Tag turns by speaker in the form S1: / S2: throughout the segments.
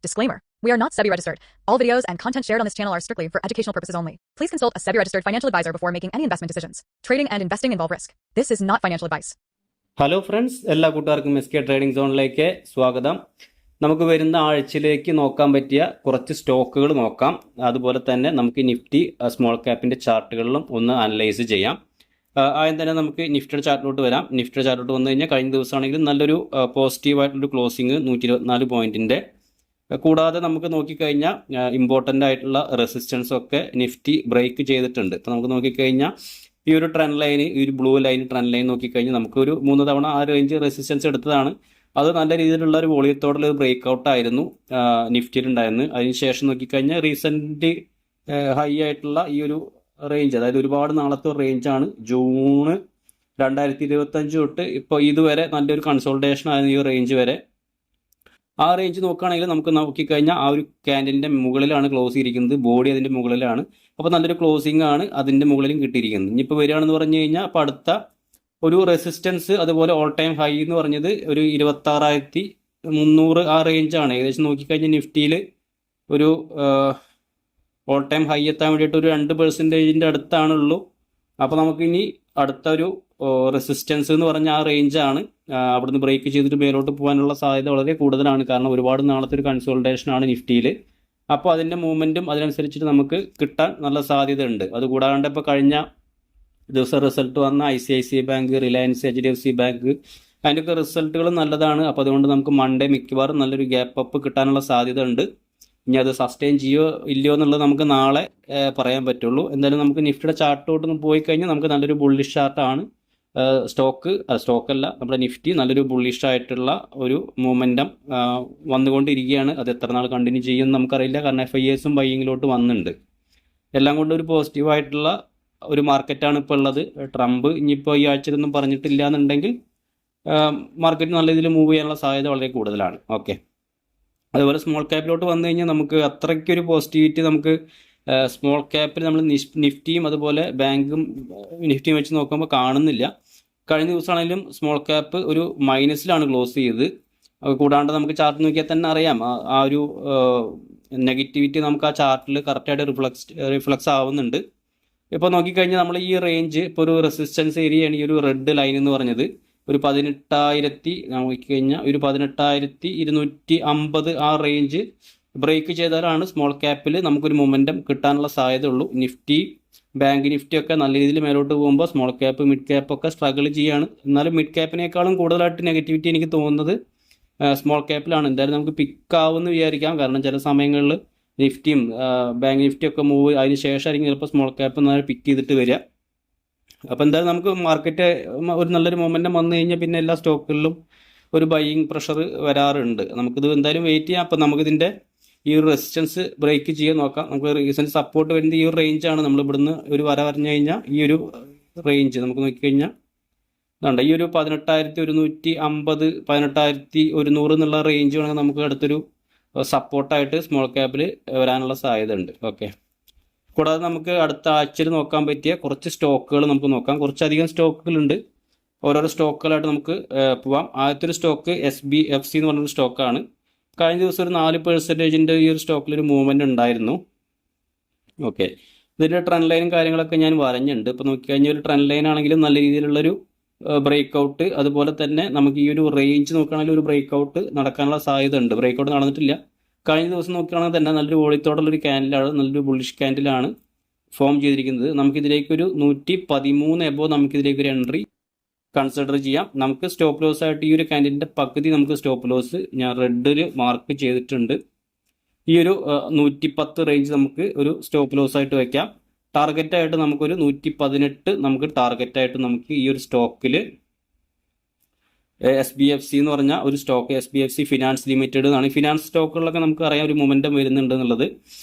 S1: Disclaimer. We are not SEBI registered. All videos and content shared on this channel are strictly for educational purposes only. Please consult a SEBI registered financial advisor before making any investment decisions. Trading and investing involve risk. This is not financial advice.
S2: Hello friends, എല്ലാ കൂട്ടുകാർക്കും S K trading സോണിലേക്ക് സ്വാഗതം. നമുക്ക് വരുന്ന ആഴ്ചയിലേക്ക് നോക്കാൻ പറ്റിയ കുറച്ച് സ്റ്റോക്കുകൾ നോക്കാം. അതുപോലെ തന്നെ നമുക്ക് നിഫ്റ്റി സ്മോൾ ക്യാപ്പിൻ്റെ ചാർട്ടുകളിലും ഒന്ന് അനലൈസ് ചെയ്യാം. ആദ്യം തന്നെ നമുക്ക് നിഫ്റ്റിയുടെ ചാർട്ടിലോട്ട് വരാം. നിഫ്റ്റിയുടെ ചാർട്ടിലോട്ട് വന്നു കഴിഞ്ഞാൽ കഴിഞ്ഞ ദിവസമാണെങ്കിലും നല്ലൊരു പോസിറ്റീവായിട്ടുള്ളൊരു ക്ലോസിങ് 124 പോയിൻറ്റിൻ്റെ. കൂടാതെ നമുക്ക് നോക്കിക്കഴിഞ്ഞാൽ ഇമ്പോർട്ടൻ്റ് ആയിട്ടുള്ള റെസിസ്റ്റൻസ് ഒക്കെ നിഫ്റ്റി ബ്രേക്ക് ചെയ്തിട്ടുണ്ട്. ഇപ്പോൾ നമുക്ക് നോക്കിക്കഴിഞ്ഞാൽ ഈ ഒരു ട്രെൻഡ് ലൈന്, ഈ ഒരു ബ്ലൂ ലൈൻ ട്രെൻഡ് ലൈൻ നോക്കിക്കഴിഞ്ഞാൽ നമുക്കൊരു 3 തവണ ആ റേഞ്ച് റെസിസ്റ്റൻസ് എടുത്തതാണ്. അത് നല്ല രീതിയിലുള്ള ഒരു വോളിയത്തോടുള്ള ഒരു ബ്രേക്ക് ഔട്ട് ആയിരുന്നു നിഫ്റ്റിയിലുണ്ടായിരുന്നു. അതിനുശേഷം നോക്കിക്കഴിഞ്ഞാൽ റീസെൻ്റ് ഹൈ ആയിട്ടുള്ള ഈ ഒരു റേഞ്ച്, അതായത് ഒരുപാട് നാളത്തെ ഒരു റേഞ്ചാണ് ജൂൺ 2025 തൊട്ട് ഇപ്പോൾ ഇതുവരെ നല്ലൊരു കൺസോൾട്ടേഷൻ ആയിരുന്നു ഈ റേഞ്ച് വരെ. ആ റേഞ്ച് നോക്കുകയാണെങ്കിൽ നമുക്ക് നോക്കിക്കഴിഞ്ഞാൽ ആ ഒരു ക്യാൻഡലിൻ്റെ മുകളിലാണ് ക്ലോസ് ചെയ്തിരിക്കുന്നത്, ബോഡി അതിൻ്റെ മുകളിലാണ്. അപ്പോൾ നല്ലൊരു ക്ലോസിംഗ് ആണ് അതിൻ്റെ മുകളിലും കിട്ടിയിരിക്കുന്നത്. ഇനിയിപ്പോൾ വരികയാണെന്ന് പറഞ്ഞു കഴിഞ്ഞാൽ അപ്പോൾ അടുത്ത ഒരു റെസിസ്റ്റൻസ് അതുപോലെ ഓൾ ടൈം ഹൈ എന്ന് പറഞ്ഞത് ഒരു 26,300 ആ റേഞ്ചാണ്. ഏകദേശം നോക്കിക്കഴിഞ്ഞാൽ നിഫ്റ്റിയിൽ ഒരു ഓൾ ടൈം ഹൈ എത്താൻ വേണ്ടിയിട്ട് ഒരു 2% അടുത്താണുള്ളൂ. അപ്പോൾ നമുക്കിനി അടുത്ത ഒരു റെസിസ്റ്റൻസ് എന്ന് പറഞ്ഞ ആ റേഞ്ചാണ്. അവിടുന്ന് ബ്രേക്ക് ചെയ്തിട്ട് മേലോട്ട് പോകാനുള്ള സാധ്യത വളരെ കൂടുതലാണ്. കാരണം ഒരുപാട് നാളത്തെ ഒരു കൺസോൾട്ടേഷനാണ് നിഫ്റ്റിയിൽ. അപ്പോൾ അതിൻ്റെ മൂവ്മെൻറ്റും അതിനനുസരിച്ചിട്ട് നമുക്ക് കിട്ടാൻ നല്ല സാധ്യത ഉണ്ട്. അതുകൂടാണ്ട് ഇപ്പോൾ കഴിഞ്ഞ ദിവസം റിസൾട്ട് വന്ന ICICI bank, Reliance, HDFC bank, അതിൻ്റെയൊക്കെ റിസൾട്ടുകളും നല്ലതാണ്. അപ്പോൾ അതുകൊണ്ട് നമുക്ക് മൺഡേ മിക്കവാറും നല്ലൊരു ഗ്യാപ്പ് അപ്പ് കിട്ടാനുള്ള സാധ്യത ഉണ്ട്. ഇനി അത് സസ്റ്റെയിൻ ചെയ്യോ ഇല്ലയോ എന്നുള്ളത് നമുക്ക് നാളെ പറയാൻ പറ്റുള്ളൂ. എന്തായാലും നമുക്ക് നിഫ്റ്റിയുടെ ചാർട്ടോട്ട് പോയി കഴിഞ്ഞാൽ നമുക്ക് നല്ലൊരു ബുള്ളിഷ് ചാർട്ടാണ്. സ്റ്റോക്കല്ല, നമ്മുടെ നിഫ്റ്റി നല്ലൊരു ബുള്ളിഷ് ആയിട്ടുള്ള ഒരു മൊമെൻറ്റം വന്നുകൊണ്ടിരിക്കുകയാണ്. അത് എത്ര നാൾ കണ്ടിന്യൂ ചെയ്യുമെന്ന് നമുക്കറിയില്ല. കാരണം FIAസും ബൈയിങ്ങിലോട്ട് വന്നിട്ടുണ്ട്. എല്ലാം കൊണ്ടും ഒരു പോസിറ്റീവായിട്ടുള്ള ഒരു മാർക്കറ്റാണ് ഇപ്പോൾ ഉള്ളത്. ട്രംപ് ഇനിയിപ്പോൾ ഈ ആഴ്ചയിലൊന്നും പറഞ്ഞിട്ടില്ല എന്നുണ്ടെങ്കിൽ മാർക്കറ്റ് നല്ല രീതിയിൽ മൂവ് ചെയ്യാനുള്ള സാധ്യത വളരെ കൂടുതലാണ്. ഓക്കെ, അതുപോലെ സ്മോൾ ക്യാപ്പിലോട്ട് വന്നു കഴിഞ്ഞാൽ നമുക്ക് അത്രയ്ക്കൊരു പോസിറ്റിവിറ്റി നമുക്ക് സ്മോൾ ക്യാപ്പിൽ നമ്മൾ നിഫ്റ്റിയും അതുപോലെ ബാങ്കും നിഫ്റ്റിയും വെച്ച് നോക്കുമ്പോൾ കാണുന്നില്ല. കഴിഞ്ഞ ദിവസമാണെങ്കിലും സ്മോൾ ക്യാപ്പ് ഒരു മൈനസിലാണ് ക്ലോസ് ചെയ്തത്. കൂടാണ്ട് നമുക്ക് ചാർട്ട് നോക്കിയാൽ തന്നെ അറിയാം ആ ഒരു നെഗറ്റിവിറ്റി നമുക്ക് ആ ചാർട്ടിൽ കറക്റ്റായിട്ട് റിഫ്ലക്സ് ആവുന്നുണ്ട്. ഇപ്പോൾ നോക്കിക്കഴിഞ്ഞാൽ നമ്മൾ ഈ റേഞ്ച് ഇപ്പോൾ ഒരു റെസിസ്റ്റൻസ് ഏരിയയാണ് ഈ ഒരു റെഡ് ലൈൻ എന്ന് പറഞ്ഞത്. ഒരു 18,000 നോക്കിക്കഴിഞ്ഞാൽ ഒരു 18,250 ആ റേഞ്ച് ബ്രേക്ക് ചെയ്താലാണ് സ്മോൾ ക്യാപ്പിൽ നമുക്കൊരു മൊമെൻറ്റം കിട്ടാനുള്ള സാധ്യത ഉള്ളൂ. നിഫ്റ്റി, ബാങ്ക് നിഫ്റ്റി ഒക്കെ നല്ല രീതിയിൽ മേലോട്ട് പോകുമ്പോൾ സ്മോൾ ക്യാപ്പ്, മിഡ് ക്യാപ്പ് ഒക്കെ സ്ട്രഗിൾ ചെയ്യാണ്. എന്നാലും മിഡ് ക്യാപ്പിനേക്കാളും കൂടുതലായിട്ട് നെഗറ്റിവിറ്റി എനിക്ക് തോന്നുന്നത് സ്മോൾ ക്യാപ്പിലാണ്. എന്തായാലും നമുക്ക് പിക്കാവുമെന്ന് വിചാരിക്കാം. കാരണം ചില സമയങ്ങളിൽ നിഫ്റ്റിയും ബാങ്ക് നിഫ്റ്റിയൊക്കെ മൂവ് അതിന് ശേഷമായിരിക്കും ചിലപ്പോൾ സ്മോൾ ക്യാപ്പ് നല്ല പിക്ക് ചെയ്തിട്ട് വരിക. അപ്പോൾ എന്തായാലും നമുക്ക് മാർക്കറ്റ് ഒരു നല്ലൊരു മൊമെൻറ്റം വന്നു കഴിഞ്ഞാൽ പിന്നെ എല്ലാ സ്റ്റോക്കുകളിലും ഒരു ബൈയിങ് പ്രഷർ വരാറുണ്ട്. നമുക്കിത് എന്തായാലും വെയിറ്റ് ചെയ്യാം. അപ്പോൾ നമുക്കിതിൻ്റെ ഈ ഒരു റെസിസ്റ്റൻസ് ബ്രേക്ക് ചെയ്യാൻ നോക്കാം. നമുക്ക് റീസെൻറ്റ് സപ്പോർട്ട് വരുന്നത് ഈ ഒരു റേഞ്ചാണ്. നമ്മൾ ഇവിടുന്ന് ഒരു വര വരഞ്ഞു കഴിഞ്ഞാൽ ഈ ഒരു റേഞ്ച് നമുക്ക് നോക്കിക്കഴിഞ്ഞാൽ ഈ ഒരു 18,150, 18,100 എന്നുള്ള റേഞ്ച് വേണമെങ്കിൽ നമുക്ക് അടുത്തൊരു സപ്പോർട്ടായിട്ട് സ്മോൾ ക്യാപ്പിൽ വരാനുള്ള സാധ്യത ഉണ്ട്. ഓക്കെ, കൂടാതെ നമുക്ക് അടുത്ത ആഴ്ചയിൽ നോക്കാൻ പറ്റിയ കുറച്ച് സ്റ്റോക്കുകൾ നമുക്ക് നോക്കാം. കുറച്ചധികം സ്റ്റോക്കുകളുണ്ട്. ഓരോരോ സ്റ്റോക്കുകളായിട്ട് നമുക്ക് പോവാം. ആദ്യത്തെ ഒരു സ്റ്റോക്ക് SBFC എന്ന് പറഞ്ഞൊരു സ്റ്റോക്കാണ്. കഴിഞ്ഞ ദിവസം ഒരു 4% ഈ ഒരു സ്റ്റോക്കിലൊരു മൂവ്മെൻറ്റ് ഉണ്ടായിരുന്നു. ഓക്കെ, ഇതിൻ്റെ ട്രെൻഡ് ലൈനും കാര്യങ്ങളൊക്കെ ഞാൻ വരഞ്ഞിട്ടുണ്ട്. ഇപ്പോൾ നോക്കിക്കഴിഞ്ഞാൽ ഒരു ട്രെൻഡ് ലൈൻ ആണെങ്കിലും നല്ല രീതിയിലുള്ളൊരു ബ്രേക്ക് ഔട്ട്, അതുപോലെ തന്നെ നമുക്ക് ഈ ഒരു റേഞ്ച് നോക്കുകയാണെങ്കിൽ ഒരു ബ്രേക്ക് ഔട്ട് നടക്കാനുള്ള സാധ്യത ഉണ്ട്. ബ്രേക്ക് ഔട്ട് നടന്നിട്ടില്ല. കഴിഞ്ഞ ദിവസം നോക്കുകയാണെങ്കിൽ തന്നെ നല്ലൊരു വോളിയത്തോടുള്ളൊരു ക്യാൻഡിലാണ്, നല്ലൊരു ബുള്ളിഷ് ക്യാൻഡിലാണ് ഫോം ചെയ്തിരിക്കുന്നത്. നമുക്കിതിലേക്കൊരു 113 എബോ നമുക്കിതിലേക്കൊരു എൻട്രി കൺസിഡർ ചെയ്യാം. നമുക്ക് സ്റ്റോപ്പ് ലോസ് ആയിട്ട് ഈ ഒരു ക്യാൻഡിലിൻ്റെ പകുതി നമുക്ക് സ്റ്റോപ്പ് ലോസ് ഞാൻ റെഡിൽ മാർക്ക് ചെയ്തിട്ടുണ്ട്. ഈ ഒരു 110 റേഞ്ച് നമുക്ക് ഒരു സ്റ്റോപ്പ് ലോസ് ആയിട്ട് വയ്ക്കാം. ടാർഗറ്റായിട്ട് നമുക്കൊരു 118 നമുക്ക് ടാർഗറ്റായിട്ട് നമുക്ക് ഈ ഒരു സ്റ്റോക്കിൽ SBFC എന്ന് പറഞ്ഞ ഒരു സ്റ്റോക്ക്, SBFC ഫിനാൻസ് ലിമിറ്റഡ് എന്നാണ്. ഫിനാൻസ് സ്റ്റോക്കുകളിലൊക്കെ നമുക്ക് അറിയാം ഒരു മൊമെൻറ്റം വരുന്നുണ്ട് എന്നുള്ളത്.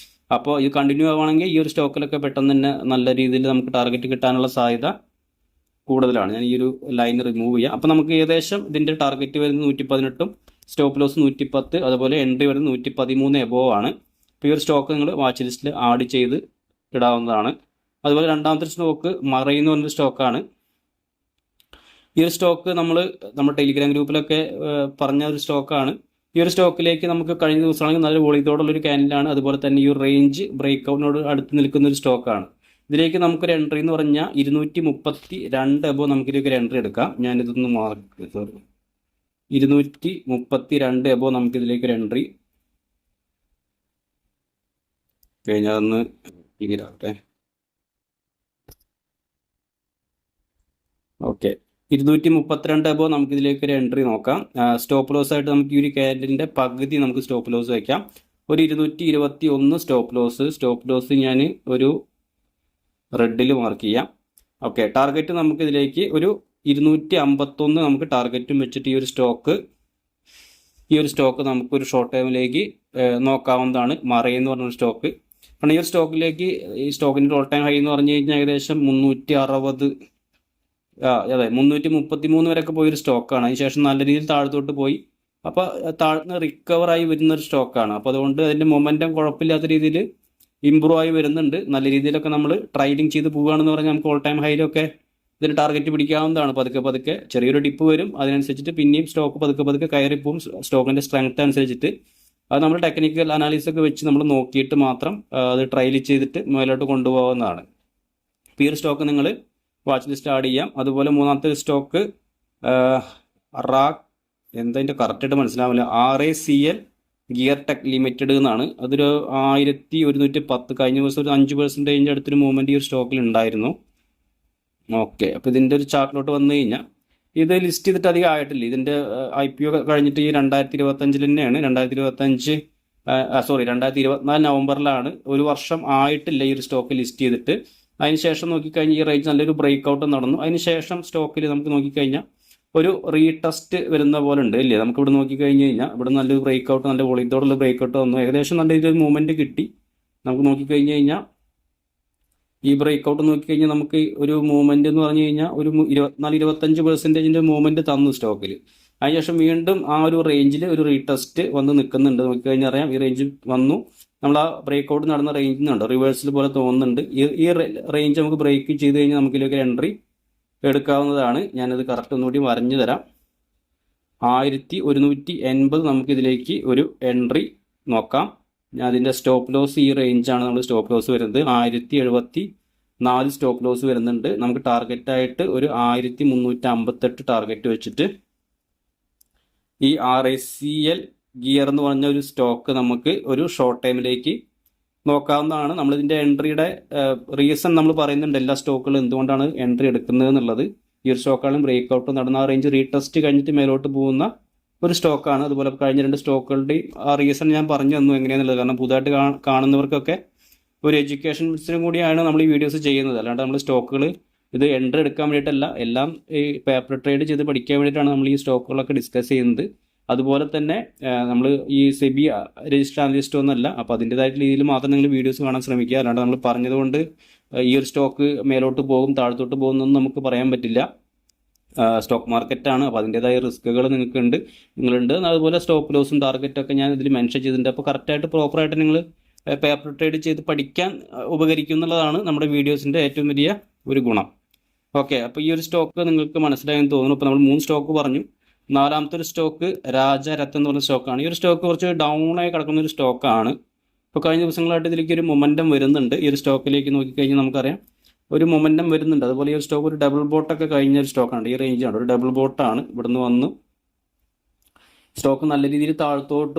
S2: അപ്പോൾ ഇത് കണ്ടിന്യൂ ആവുകയാണെങ്കിൽ ഈ ഒരു സ്റ്റോക്കിലൊക്കെ പെട്ടെന്ന് തന്നെ നല്ല രീതിയിൽ നമുക്ക് ടാർഗറ്റ് കിട്ടാനുള്ള സാധ്യത കൂടുതലാണ്. ഞാൻ ഈ ഒരു ലൈൻ റിമൂവ് ചെയ്യാം. അപ്പോൾ നമുക്ക് ഏകദേശം ഇതിൻ്റെ ടാർഗറ്റ് വരുന്നത് 118, സ്റ്റോപ്പ് ലോസ് 110, അതുപോലെ എൻട്രി വരുന്നത് 113 എബോ ആണ്. അപ്പോൾ ഈ ഒരു സ്റ്റോക്ക് നിങ്ങൾ വാച്ച് ലിസ്റ്റിൽ ആഡ് ചെയ്ത് ഇടാവുന്നതാണ്. അതുപോലെ രണ്ടാമത്തെ സ്റ്റോക്ക് മറൈൻ എന്ന് പറഞ്ഞൊരു സ്റ്റോക്കാണ്. ഈ ഒരു സ്റ്റോക്ക് നമ്മുടെ ടെലിഗ്രാം ഗ്രൂപ്പിലൊക്കെ പറഞ്ഞ ഒരു സ്റ്റോക്കാണ്. ഈ ഒരു സ്റ്റോക്കിലേക്ക് നമുക്ക് കഴിഞ്ഞ ദിവസമാണെങ്കിൽ നല്ല വോളിയത്തോടുള്ളൊരു ക്യാൻഡിലാണ്. അതുപോലെ തന്നെ ഈ ഒരു റേഞ്ച് ബ്രേക്ക് ഔട്ടിനോട് അടുത്ത് നിൽക്കുന്ന ഒരു സ്റ്റോക്കാണ്. ഇതിലേക്ക് നമുക്കൊരു എൻട്രി എന്ന് പറഞ്ഞാൽ 232 എബോ നമുക്കിതിലേക്ക് ഒരു എൻട്രി എടുക്കാം. ഞാനിതൊന്ന് മാർക്ക് 232 എബോ നമുക്കിതിലേക്ക് ഒരു എൻട്രി കഴിഞ്ഞാൽ ഒന്ന് ഇങ്ങനെയാവട്ടെ. ഓക്കെ, 232 എബോ നമുക്കിതിലേക്ക് ഒരു എൻട്രി നോക്കാം. സ്റ്റോപ്പ് ലോസ് ആയിട്ട് നമുക്ക് ഈ ഒരു ക്യാൻഡിലിൻ്റെ പകുതി നമുക്ക് സ്റ്റോപ്പ് ലോസ് വയ്ക്കാം. ഒരു 221 സ്റ്റോപ്പ് ലോസ് ഞാൻ ഒരു റെഡിൽ മാർക്ക് ചെയ്യാം. ഓക്കെ, ടാർഗറ്റ് നമുക്ക് ഇതിലേക്ക് ഒരു 251 നമുക്ക് ടാർഗറ്റും വെച്ചിട്ട് ഈ ഒരു സ്റ്റോക്ക് നമുക്കൊരു ഷോർട്ട് ടൈമിലേക്ക് നോക്കാവുന്നതാണ്. മറയെന്ന് പറഞ്ഞൊരു സ്റ്റോക്ക്. കാരണം ഈ ഒരു സ്റ്റോക്കിലേക്ക് ഈ സ്റ്റോക്കിൻ്റെ ഓൾ ടൈം ഹൈ എന്ന് പറഞ്ഞു കഴിഞ്ഞാൽ ഏകദേശം 360 അതെ 333 വരെയൊക്കെ പോയൊരു സ്റ്റോക്കാണ്. അതിനുശേഷം നല്ല രീതിയിൽ താഴത്തോട്ട് പോയി. അപ്പോൾ താഴ്ന്ന് റിക്കവറായി വരുന്നൊരു സ്റ്റോക്കാണ്. അപ്പോൾ അതുകൊണ്ട് അതിൻ്റെ മൊമെൻറ്റം കുഴപ്പമില്ലാത്ത രീതിയിൽ ഇമ്പ്രൂവ് ആയി വരുന്നുണ്ട്. നല്ല രീതിയിലൊക്കെ നമ്മൾ ട്രൈഡിങ് ചെയ്ത് പോവുകയാണെന്ന് പറഞ്ഞാൽ നമുക്ക് ഓൾ ടൈം ഹൈയിലൊക്കെ ഇതിന് ടാർഗറ്റ് പിടിക്കാവുന്നതാണ്. പതുക്കെ ചെറിയൊരു ഡിപ്പ് വരും. അതിനനുസരിച്ചിട്ട് പിന്നെയും സ്റ്റോക്ക് പതുക്കെ കയറിപ്പോവും. സ്റ്റോക്കിൻ്റെ സ്ട്രെങ്ത് അനുസരിച്ചിട്ട് അത് നമ്മൾ ടെക്നിക്കൽ അനാലിസിസ് ഒക്കെ വെച്ച് നമ്മൾ നോക്കിയിട്ട് മാത്രം അത് ട്രയൽ ചെയ്തിട്ട് മുതലോട്ട് കൊണ്ടുപോകുന്നതാണ്. ഇപ്പോൾ ഈ ഒരു സ്റ്റോക്ക് നിങ്ങൾ വാച്ച് ലിസ്റ്റ് ആഡ് ചെയ്യാം. അതുപോലെ മൂന്നാമത്തെ സ്റ്റോക്ക് എന്തതിൻ്റെ കറക്റ്റായിട്ട് മനസ്സിലാവില്ല, RACL ഗിയർ ടെക് ലിമിറ്റഡ് എന്നാണ്. അതൊരു 1110 കഴിഞ്ഞ ദിവസം ഒരു 5% അടുത്തൊരു മൂവ്മെൻറ്റ് ഈ ഒരു സ്റ്റോക്കിൽ ഉണ്ടായിരുന്നു. ഓക്കെ, അപ്പോൾ ഇതിൻ്റെ ഒരു ചാർട്ടിലോട്ട് വന്നു കഴിഞ്ഞാൽ ഇത് ലിസ്റ്റ് ചെയ്തിട്ട് അധികം ആയിട്ടില്ല. ഇതിൻ്റെ IPO കഴിഞ്ഞിട്ട് ഈ 2025 തന്നെയാണ്. 2024 നവംബറിലാണ്. ഒരു വർഷം ആയിട്ടില്ല ഈ ഒരു സ്റ്റോക്ക് ലിസ്റ്റ് ചെയ്തിട്ട്. അതിനുശേഷം നോക്കിക്കഴിഞ്ഞാൽ ഈ റേഞ്ച് നല്ലൊരു ബ്രേക്ക് ഔട്ട് നടന്നു. അതിനുശേഷം സ്റ്റോക്കിൽ നമുക്ക് നോക്കിക്കഴിഞ്ഞാൽ ഒരു റീടെസ്റ്റ് വരുന്ന പോലെ ഉണ്ട് ഇല്ലേ. നമുക്ക് ഇവിടെ നോക്കിക്കഴിഞ്ഞ് കഴിഞ്ഞാൽ ഇവിടെ നല്ലൊരു ബ്രേക്ക് ഔട്ട്, നല്ല വോളിയത്തോടുള്ള ബ്രേക്ക് ഔട്ട് വന്നു. ഏകദേശം നല്ല രീതിയിൽ മൂവ്മെൻറ്റ് കിട്ടി. നമുക്ക് നോക്കിക്കഴിഞ്ഞ് കഴിഞ്ഞാൽ ഈ ബ്രേക്ക് ഔട്ട് നോക്കിക്കഴിഞ്ഞാൽ നമുക്ക് ഒരു മൂവ്മെൻറ്റ് എന്ന് പറഞ്ഞു കഴിഞ്ഞാൽ ഒരു 24-25% മൂവ്മെൻറ്റ് തന്നു സ്റ്റോക്കിൽ. അതിനുശേഷം വീണ്ടും ആ ഒരു റേഞ്ചിൽ ഒരു റീടെസ്റ്റ് വന്ന് നിൽക്കുന്നുണ്ട്. നോക്കിക്കഴിഞ്ഞാൽ അറിയാം ഈ റേഞ്ച് വന്നു. നമ്മൾ ആ ബ്രേക്ക് ഔട്ട് നടന്ന റേഞ്ചിൽ നിന്നുണ്ട് റിവേഴ്സിൽ പോലെ തോന്നുന്നുണ്ട്. ഈ റേഞ്ച് നമുക്ക് ബ്രേക്ക് ചെയ്ത് കഴിഞ്ഞാൽ നമുക്കിതിലേക്ക് എൻട്രി എടുക്കാവുന്നതാണ്. ഞാനത് കറക്റ്റ് ഒന്നുകൂടി വരഞ്ഞു തരാം. 1180 നമുക്കിതിലേക്ക് ഒരു എൻട്രി നോക്കാം. അതിൻ്റെ സ്റ്റോപ്പ് ലോസ് ഈ റേഞ്ചാണ് നമ്മൾ സ്റ്റോപ്പ് ലോസ് വരുന്നത്. 1074 സ്റ്റോപ്പ് ലോസ് വരുന്നുണ്ട്. നമുക്ക് ടാർഗറ്റായിട്ട് ഒരു 1358 ടാർഗറ്റ് വെച്ചിട്ട് ഈ RACL ഗിയർ എന്ന് പറഞ്ഞ ഒരു സ്റ്റോക്ക് നമുക്ക് ഒരു ഷോർട്ട് ടൈമിലേക്ക് നോക്കാവുന്നതാണ്. നമ്മളിതിൻ്റെ എൻട്രിയുടെ റീസൺ നമ്മൾ പറയുന്നുണ്ട്. എല്ലാ സ്റ്റോക്കുകളും എന്തുകൊണ്ടാണ് എൻട്രി എടുക്കുന്നത് എന്നുള്ളത്. ഈ ഒരു സ്റ്റോക്കാളും ബ്രേക്ക് ഔട്ട് നടന്ന ആ റേഞ്ച് റീടെസ്റ്റ് കഴിഞ്ഞിട്ട് മേലോട്ട് പോകുന്ന ഒരു സ്റ്റോക്കാണ്. അതുപോലെ കഴിഞ്ഞ 2 സ്റ്റോക്കുകളുടെ ആ റീസൺ ഞാൻ പറഞ്ഞു തന്നു എങ്ങനെയാണെന്നുള്ളത്. കാരണം പുതുതായിട്ട് കാണുന്നവർക്കൊക്കെ ഒരു എഡ്യൂക്കേഷൻസിനും കൂടിയാണ് നമ്മൾ ഈ വീഡിയോസ് ചെയ്യുന്നത്. അല്ലാണ്ട് നമ്മൾ സ്റ്റോക്കുകൾ ഇത് എൻട്രി എടുക്കാൻ വേണ്ടിയിട്ടല്ല, എല്ലാം ഈ പേപ്പർ ട്രേഡ് ചെയ്ത് പഠിക്കാൻ വേണ്ടിയിട്ടാണ് നമ്മൾ ഈ സ്റ്റോക്കുകളൊക്കെ ഡിസ്കസ് ചെയ്യുന്നത്. അതുപോലെ തന്നെ നമ്മൾ ഈ സെബി രജിസ്റ്റർ അനലിസ്റ്റ് ഒന്നുമല്ല. അപ്പോൾ അതിൻ്റെതായിട്ടുള്ള രീതിയിൽ മാത്രം നിങ്ങൾ വീഡിയോസ് കാണാൻ ശ്രമിക്കുക. അല്ലാണ്ട് നമ്മൾ പറഞ്ഞതുകൊണ്ട് ഈ ഒരു സ്റ്റോക്ക് മേലോട്ട് പോകും താഴത്തോട്ട് പോകുന്നൊന്നും നമുക്ക് പറയാൻ പറ്റില്ല. സ്റ്റോക്ക് മാർക്കറ്റാണ്. അപ്പോൾ അതിൻ്റെതായ റിസ്ക്കുകൾ നിങ്ങളുണ്ട്. അതുപോലെ സ്റ്റോപ്പ് ലോസും ടാർഗറ്റൊക്കെ ഞാൻ ഇതിൽ മെൻഷൻ ചെയ്തിട്ടുണ്ട്. അപ്പോൾ കറക്റ്റായിട്ട് പ്രോപ്പറായിട്ട് നിങ്ങൾ പേപ്പർ ട്രേഡ് ചെയ്ത് പഠിക്കാൻ ഉപകരിക്കും എന്നുള്ളതാണ് നമ്മുടെ വീഡിയോസിൻ്റെ ഏറ്റവും വലിയ ഒരു ഗുണം. ഓക്കെ, അപ്പോൾ ഈ ഒരു സ്റ്റോക്ക് നിങ്ങൾക്ക് മനസ്സിലായെന്ന് തോന്നുന്നു. ഇപ്പോൾ നമ്മൾ 3 സ്റ്റോക്ക് പറഞ്ഞു. 4ാമത്തെ ഒരു സ്റ്റോക്ക് രാജരത്നം എന്ന് പറഞ്ഞ സ്റ്റോക്കാണ്. ഈ ഒരു സ്റ്റോക്ക് കുറച്ച് ഡൗൺ ആയി കിടക്കുന്ന ഒരു സ്റ്റോക്കാണ്. ഇപ്പോൾ കഴിഞ്ഞ ദിവസങ്ങളായിട്ട് ഇതിലേക്ക് ഒരു മൊമെൻറ്റം വരുന്നുണ്ട്. ഈ ഒരു സ്റ്റോക്കിലേക്ക് നോക്കിക്കഴിഞ്ഞാൽ നമുക്കറിയാം ഒരു മൊമെൻറ്റം വരുന്നുണ്ട്. അതുപോലെ ഈ ഒരു സ്റ്റോക്ക് ഒരു ഡബിൾ ബോട്ടൊക്കെ കഴിഞ്ഞ ഒരു സ്റ്റോക്കാണ്. ഈ റേഞ്ചാണ് ഒരു ഡബിൾ ബോട്ടാണ്. ഇവിടുന്ന് വന്നു സ്റ്റോക്ക് നല്ല രീതിയിൽ താഴത്തോട്ട്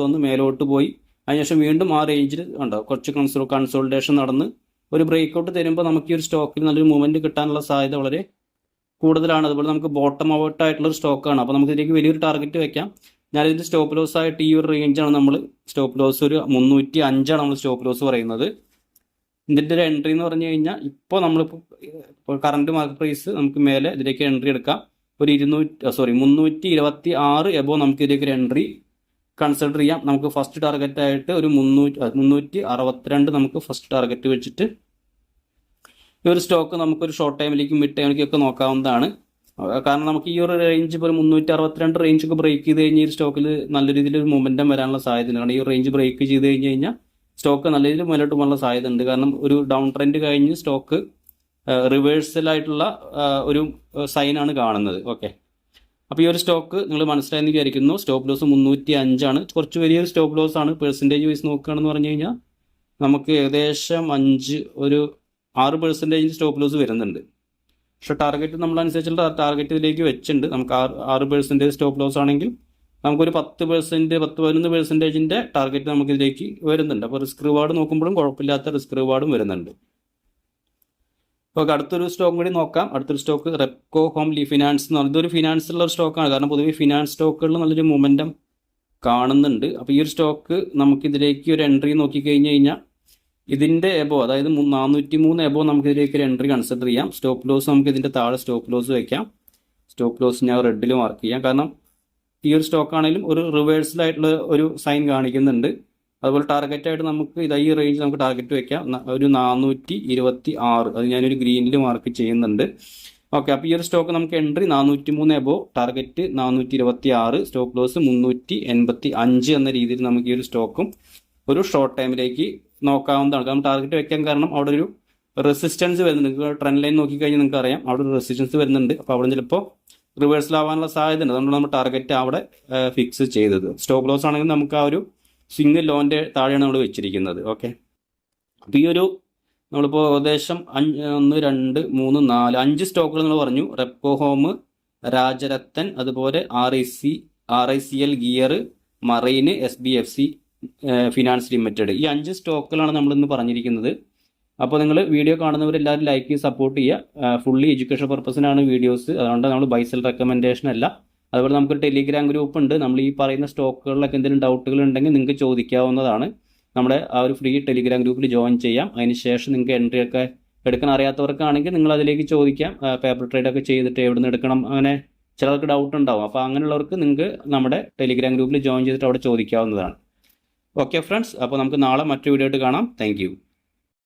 S2: വന്നു മേലോട്ട് പോയി. അതിനുശേഷം വീണ്ടും ആ റേഞ്ചിൽ ഉണ്ടോ കുറച്ച് കൺസോൾട്ടേഷൻ നടന്ന് ഒരു ബ്രേക്ക് ഔട്ട് തരുമ്പോൾ നമുക്ക് ഈ ഒരു സ്റ്റോക്കിൽ നല്ലൊരു മൂവ്മെൻറ്റ് കിട്ടാനുള്ള സാധ്യത വളരെ കൂടുതലാണ്. അതുപോലെ നമുക്ക് ബോട്ടം ഔട്ട് ആയിട്ടുള്ളൊരു സ്റ്റോക്കാണ്. അപ്പോൾ നമുക്ക് ഇതിലേക്ക് വലിയൊരു ടാർഗറ്റ് വെക്കാം. ഞാനിതിൻ്റെ സ്റ്റോപ്പ് ലോസ് ആയിട്ട് ഈ ഒരു റേഞ്ചാണ് നമ്മൾ സ്റ്റോപ്പ് ലോസ് ഒരു 305 നമ്മൾ സ്റ്റോപ്പ് ലോസ് പറയുന്നത്. ഇതിൻ്റെ ഒരു എൻട്രി എന്ന് പറഞ്ഞു കഴിഞ്ഞാൽ ഇപ്പോൾ നമ്മളിപ്പോൾ കറണ്ട് മാർക്കറ്റ് പ്രൈസ് നമുക്ക് മേലെ ഇതിലേക്ക് എൻട്രി എടുക്കാം. ഒരു 326 എബോ നമുക്ക് ഇതിലേക്ക് ഒരു എൻട്രി കൺസിഡർ ചെയ്യാം. നമുക്ക് ഫസ്റ്റ് ടാർഗറ്റായിട്ട് ഒരു 362 നമുക്ക് ഫസ്റ്റ് ടാർഗറ്റ് വെച്ചിട്ട് ഈ ഒരു സ്റ്റോക്ക് നമുക്കൊരു ഷോർട്ട് ടൈമിലേക്കും മിഡ് ടൈമിലേക്കൊക്കെ നോക്കാവുന്നതാണ്. കാരണം നമുക്ക് ഈ ഒരു റേഞ്ച് ഇപ്പോൾ 362 റേഞ്ചൊക്കെ ബ്രേക്ക് ചെയ്ത് കഴിഞ്ഞാൽ ഈ സ്റ്റോക്കിൽ നല്ല രീതിയിൽ ഒരു മൊമെൻറ്റം വരാനുള്ള സാധ്യതയുണ്ട്. കാരണം ഈ റേഞ്ച് ബ്രേക്ക് ചെയ്ത് കഴിഞ്ഞാൽ സ്റ്റോക്ക് നല്ല രീതിയിൽ മുന്നോട്ട് പോകാനുള്ള സാധ്യത ഉണ്ട്. കാരണം ഒരു ഡൗൺ ട്രെൻഡ് കഴിഞ്ഞ് സ്റ്റോക്ക് റിവേഴ്സലായിട്ടുള്ള ഒരു സൈനാണ് കാണുന്നത്. ഓക്കെ, അപ്പോൾ ഈ ഒരു സ്റ്റോക്ക് നിങ്ങൾ മനസ്സിലായെന്ന് വിചാരിക്കുന്നു. സ്റ്റോപ്പ് ലോസ് 305 കുറച്ച് വലിയൊരു സ്റ്റോപ്പ് ലോസ് ആണ്. പെർസെൻറ്റേജ് വൈസ് നോക്കുകയാണെന്ന് പറഞ്ഞു കഴിഞ്ഞാൽ നമുക്ക് ഏകദേശം 6% സ്റ്റോപ്പ് ലോസ് വരുന്നുണ്ട്. പക്ഷേ ടാർഗറ്റ് നമ്മളനുസരിച്ചുള്ള ടാർഗറ്റ് ഇതിലേക്ക് വെച്ചിട്ടുണ്ട്. നമുക്ക് 6% സ്റ്റോപ്പ് ലോസ് ആണെങ്കിൽ നമുക്കൊരു 10-11% ടാർഗറ്റ് നമുക്കിതിലേക്ക് വരുന്നുണ്ട്. അപ്പോൾ റിസ്ക് റിവാർഡ് നോക്കുമ്പോഴും കുഴപ്പമില്ലാത്ത റിസ്ക് റിവാർഡും വരുന്നുണ്ട്. അപ്പോൾ അടുത്തൊരു സ്റ്റോക്ക് കൂടി നോക്കാം. അടുത്തൊരു സ്റ്റോക്ക് റെപ്കോ ഹോം ഫിനാൻസ് എന്ന് പറഞ്ഞത് ഒരു ഫിനാൻസുള്ള ഒരു സ്റ്റോക്കാണ്. കാരണം പൊതുവെ ഫിനാൻസ് സ്റ്റോക്കുകളിൽ നല്ലൊരു മൊമെൻറ്റം കാണുന്നുണ്ട്. അപ്പോൾ ഈ ഒരു സ്റ്റോക്ക് നമുക്കിതിലേക്ക് ഒരു എൻട്രി നോക്കിക്കഴിഞ്ഞ് കഴിഞ്ഞാൽ ഇതിൻ്റെ എബോ, അതായത് 403 എബോ നമുക്കിതിലേക്ക് ഒരു എൻട്രി കൺസിഡർ ചെയ്യാം. സ്റ്റോപ്പ് ലോസ് നമുക്ക് ഇതിൻ്റെ താഴെ സ്റ്റോപ്പ് ലോസ് വയ്ക്കാം. സ്റ്റോപ്പ് ലോസ് ഞാൻ റെഡിൽ മാർക്ക് ചെയ്യാം. കാരണം ഈ ഒരു സ്റ്റോക്കാണെങ്കിലും ഒരു റിവേഴ്സലായിട്ടുള്ള ഒരു സൈൻ കാണിക്കുന്നുണ്ട്. അതുപോലെ ടാർഗറ്റായിട്ട് നമുക്ക് ഈ റേഞ്ച് നമുക്ക് ടാർഗറ്റ് വയ്ക്കാം. ഒരു 426, അത് ഞാനൊരു ഗ്രീനിൽ മാർക്ക് ചെയ്യുന്നുണ്ട്. ഓക്കെ, അപ്പോൾ ഈ ഒരു സ്റ്റോക്ക് നമുക്ക് entry 403 above, target 426, stop loss 385 എന്ന രീതിയിൽ നമുക്ക് ഈ ഒരു സ്റ്റോക്കും ഒരു ഷോർട്ട് ടൈമിലേക്ക് നോക്കാവുന്നതാണ്. കാരണം ടാർഗറ്റ് വെക്കാൻ കാരണം അവിടെ ഒരു റെസിസ്റ്റൻസ് വരുന്നുണ്ട്. നിങ്ങൾക്ക് ട്രെൻഡ് ലൈൻ നോക്കിക്കഴിഞ്ഞാൽ നിങ്ങൾക്ക് അറിയാം അവിടെ ഒരു റെസിസ്റ്റൻസ് വരുന്നുണ്ട്. അപ്പോൾ അവിടെ ചിലപ്പോൾ റിവേഴ്സലാവാനുള്ള സാധ്യത ഉണ്ട്. അതുകൊണ്ട് നമ്മൾ ടാർഗറ്റ് അവിടെ ഫിക്സ് ചെയ്തത്. സ്റ്റോപ്പ് ലോസ് ആണെങ്കിൽ നമുക്ക് ആ ഒരു സിംഗിൾ ലോൻ്റെ താഴെയാണ് നമ്മൾ വെച്ചിരിക്കുന്നത്. ഓക്കെ, അപ്പോൾ ഈ ഒരു നമ്മളിപ്പോൾ ഏകദേശം 1, 2, 3, 4, 5 സ്റ്റോക്കുകൾ നമ്മൾ പറഞ്ഞു. റെപ്കോ ഹോം, രാജരത്തൻ, അതുപോലെ RICL gear, marine, SBFC finance limited, ഈ 5 സ്റ്റോക്കുകളാണ് നമ്മളിന്ന് പറഞ്ഞിരിക്കുന്നത്. അപ്പോൾ നിങ്ങൾ വീഡിയോ കാണുന്നവരെല്ലാവരും ലൈക്ക് ചെയ്ത് സപ്പോർട്ട് ചെയ്യുക. ഫുള്ളി എഡ്യൂക്കേഷൻ പർപ്പസിനാണ് വീഡിയോസ്, അതുകൊണ്ട് നമ്മൾ ബൈസൽ റെക്കമെൻഡേഷൻ അല്ല. അതുപോലെ നമുക്കൊരു ടെലിഗ്രാം ഗ്രൂപ്പ് ഉണ്ട്. നമ്മൾ ഈ പറയുന്ന സ്റ്റോക്കുകളിലൊക്കെ എന്തെങ്കിലും ഡൗട്ടുകൾ ഉണ്ടെങ്കിൽ നിങ്ങൾക്ക് ചോദിക്കാവുന്നതാണ്. നമ്മുടെ ആ ഒരു ഫ്രീ ടെലിഗ്രാം ഗ്രൂപ്പിൽ ജോയിൻ ചെയ്യാം. അതിനുശേഷം നിങ്ങൾക്ക് എൻട്രി ഒക്കെ എടുക്കാൻ അറിയാത്തവർക്കാണെങ്കിൽ നിങ്ങൾ അതിലേക്ക് ചോദിക്കാം. പേപ്പർ ട്രേഡൊക്കെ ചെയ്തിട്ട് എവിടെ നിന്ന് എടുക്കണം, അങ്ങനെ ചിലർക്ക് ഡൗട്ട് ഉണ്ടാവും. അപ്പോൾ അങ്ങനെയുള്ളവർക്ക് നിങ്ങൾക്ക് നമ്മുടെ ടെലിഗ്രാം ഗ്രൂപ്പിൽ ജോയിൻ ചെയ്തിട്ട് അവിടെ ചോദിക്കാവുന്നതാണ്. ഓക്കെ ഫ്രണ്ട്സ്, അപ്പോൾ നമുക്ക് നാളെ മറ്റൊരു വീഡിയോ ആയിട്ട് കാണാം. താങ്ക്